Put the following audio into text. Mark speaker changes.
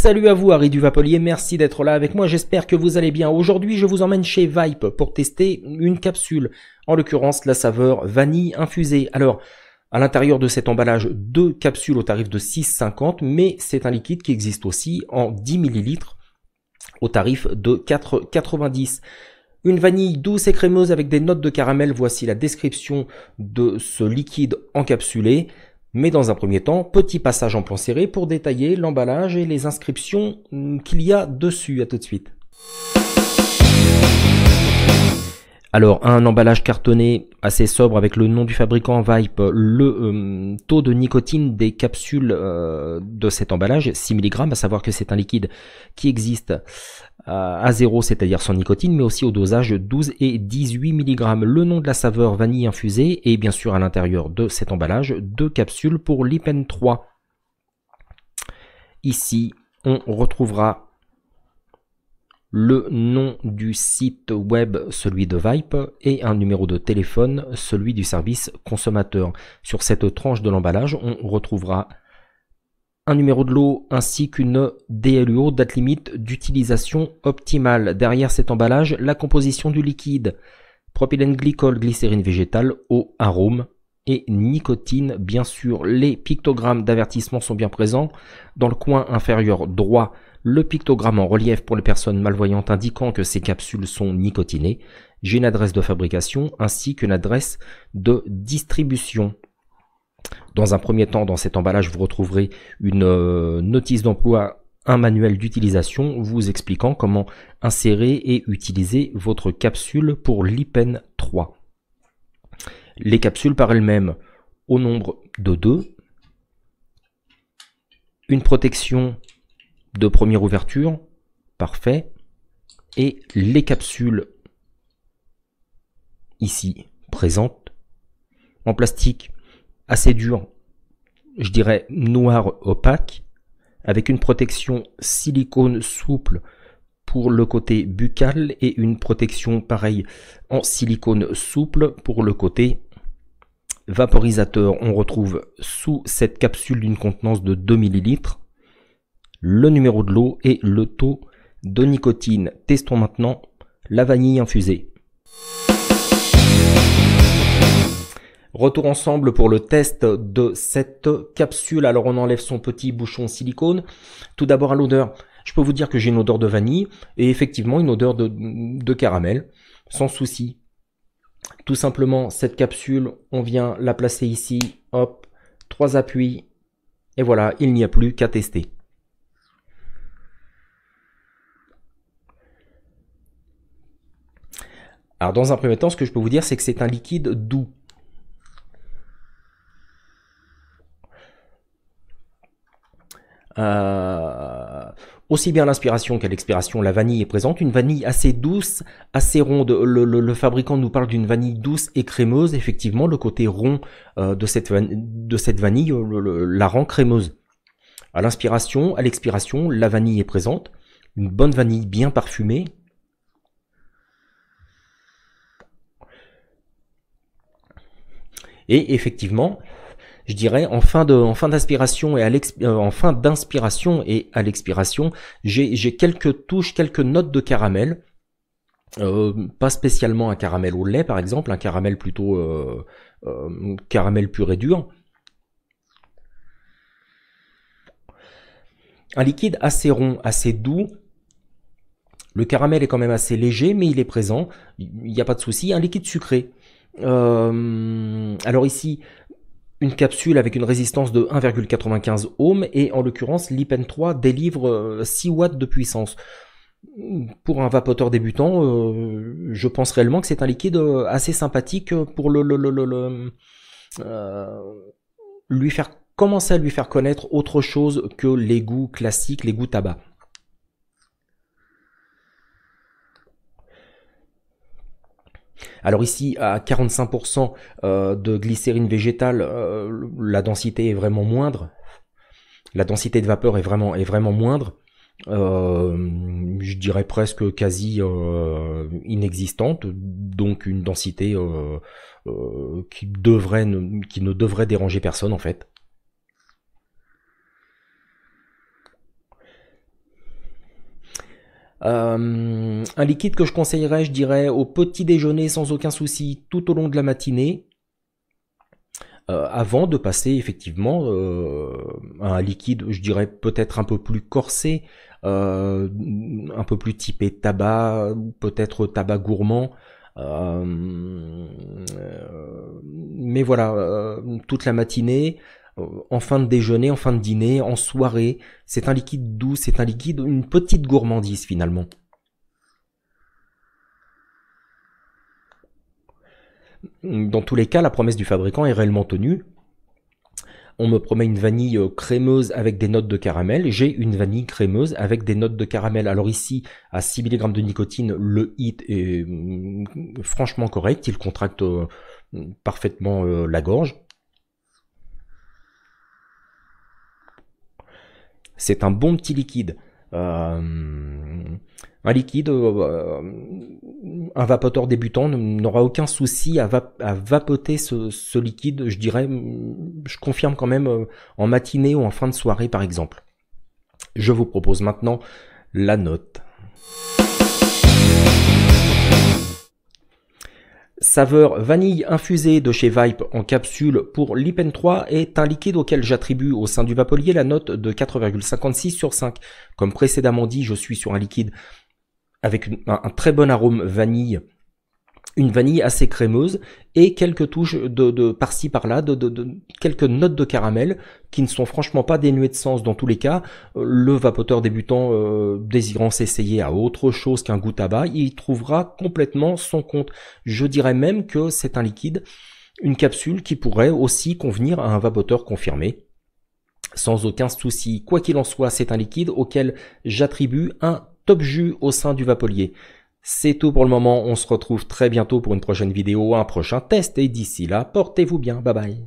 Speaker 1: Salut à vous, Harry du Vapelier, merci d'être là avec moi, j'espère que vous allez bien. Aujourd'hui, je vous emmène chez Vype pour tester une capsule, en l'occurrence la saveur vanille infusée. Alors, à l'intérieur de cet emballage, 2 capsules au tarif de 6,50, mais c'est un liquide qui existe aussi en 10 ml au tarif de 4,90. Une vanille douce et crémeuse avec des notes de caramel, voici la description de ce liquide encapsulé. Mais dans un premier temps, petit passage en plan serré pour détailler l'emballage et les inscriptions qu'il y a dessus. À tout de suite. Alors, un emballage cartonné assez sobre avec le nom du fabricant Vype, le taux de nicotine des capsules de cet emballage, 6 mg, à savoir que c'est un liquide qui existe à 0, c'est-à-dire sans nicotine, mais aussi au dosage 12 et 18 mg. Le nom de la saveur vanille infusée et bien sûr à l'intérieur de cet emballage, 2 capsules pour l'Ipen 3. Ici, on retrouvera le nom du site web, celui de Vype, et un numéro de téléphone, celui du service consommateur. Sur cette tranche de l'emballage, on retrouvera un numéro de lot ainsi qu'une DLUO, date limite d'utilisation optimale. Derrière cet emballage, la composition du liquide: propylène glycol, glycérine végétale, eau, arôme et nicotine. Bien sûr, les pictogrammes d'avertissement sont bien présents. Dans le coin inférieur droit, le pictogramme en relief pour les personnes malvoyantes indiquant que ces capsules sont nicotinées. J'ai une adresse de fabrication ainsi qu'une adresse de distribution. Dans un premier temps, dans cet emballage, vous retrouverez une notice d'emploi, un manuel d'utilisation vous expliquant comment insérer et utiliser votre capsule pour l'Ipen 3. Les capsules par elles-mêmes au nombre de 2. Une protection de première ouverture, parfait. Et les capsules ici présentes en plastique assez dur, je dirais noir opaque, avec une protection silicone souple pour le côté buccal et une protection pareille en silicone souple pour le côté vaporisateur. On retrouve sous cette capsule d'une contenance de 2 ml le numéro de lot et le taux de nicotine. Testons maintenant la vanille infusée. Retour ensemble pour le test de cette capsule. Alors on enlève son petit bouchon silicone. Tout d'abord à l'odeur, je peux vous dire que j'ai une odeur de vanille et effectivement une odeur de caramel, sans souci. Tout simplement, cette capsule, on vient la placer ici, hop, 3 appuis, et voilà, il n'y a plus qu'à tester. Alors dans un premier temps, ce que je peux vous dire, c'est que c'est un liquide doux. Aussi bien à l'inspiration qu'à l'expiration, la vanille est présente. Une vanille assez douce, assez ronde. Le fabricant nous parle d'une vanille douce et crémeuse. Effectivement, le côté rond de cette vanille la rend crémeuse. À l'inspiration, à l'expiration, la vanille est présente. Une bonne vanille bien parfumée. Et effectivement, je dirais en fin d'inspiration et en fin d'inspiration et à l'expiration, j'ai quelques touches, quelques notes de caramel. Pas spécialement un caramel au lait par exemple, un caramel plutôt caramel pur et dur. Un liquide assez rond, assez doux. Le caramel est quand même assez léger, mais il est présent. Il n'y a pas de souci. Un liquide sucré. Alors ici, une capsule avec une résistance de 1,95 ohms et en l'occurrence l'Ipen 3 délivre 6 watts de puissance. Pour un vapoteur débutant, je pense réellement que c'est un liquide assez sympathique pour commencer à lui faire connaître autre chose que les goûts classiques, les goûts tabac. Alors ici, à 45% de glycérine végétale, la densité est vraiment moindre. La densité de vapeur est vraiment moindre. Je dirais presque quasi inexistante. Donc une densité qui ne devrait déranger personne en fait. Un liquide que je conseillerais, je dirais, au petit déjeuner sans aucun souci, tout au long de la matinée, avant de passer effectivement à un liquide, je dirais peut-être un peu plus corsé, un peu plus typé tabac, ou peut-être tabac gourmand. Mais voilà, toute la matinée, en fin de déjeuner, en fin de dîner, en soirée, c'est un liquide doux, c'est un liquide, une petite gourmandise finalement. Dans tous les cas, la promesse du fabricant est réellement tenue. On me promet une vanille crémeuse avec des notes de caramel. J'ai une vanille crémeuse avec des notes de caramel. Alors ici, à 6 mg de nicotine, le hit est franchement correct. Il contracte parfaitement la gorge. C'est un bon petit liquide. Un liquide, un vapoteur débutant n'aura aucun souci à vapoter ce liquide, je dirais, je confirme quand même, en matinée ou en fin de soirée par exemple. Je vous propose maintenant la note. Saveur vanille infusée de chez Vype en capsule pour l'Ipen 3 est un liquide auquel j'attribue au sein du vapelier la note de 4,56 sur 5. Comme précédemment dit, je suis sur un liquide avec un très bon arôme vanille, une vanille assez crémeuse et quelques touches de par-ci par-là, quelques notes de caramel qui ne sont franchement pas dénuées de sens dans tous les cas. Le vapoteur débutant désirant s'essayer à autre chose qu'un goût tabac, il trouvera complètement son compte. Je dirais même que c'est un liquide, une capsule qui pourrait aussi convenir à un vapoteur confirmé. Sans aucun souci. Quoi qu'il en soit, c'est un liquide auquel j'attribue un top jus au sein du vapelier. C'est tout pour le moment, on se retrouve très bientôt pour une prochaine vidéo, un prochain test et d'ici là, portez-vous bien, bye bye.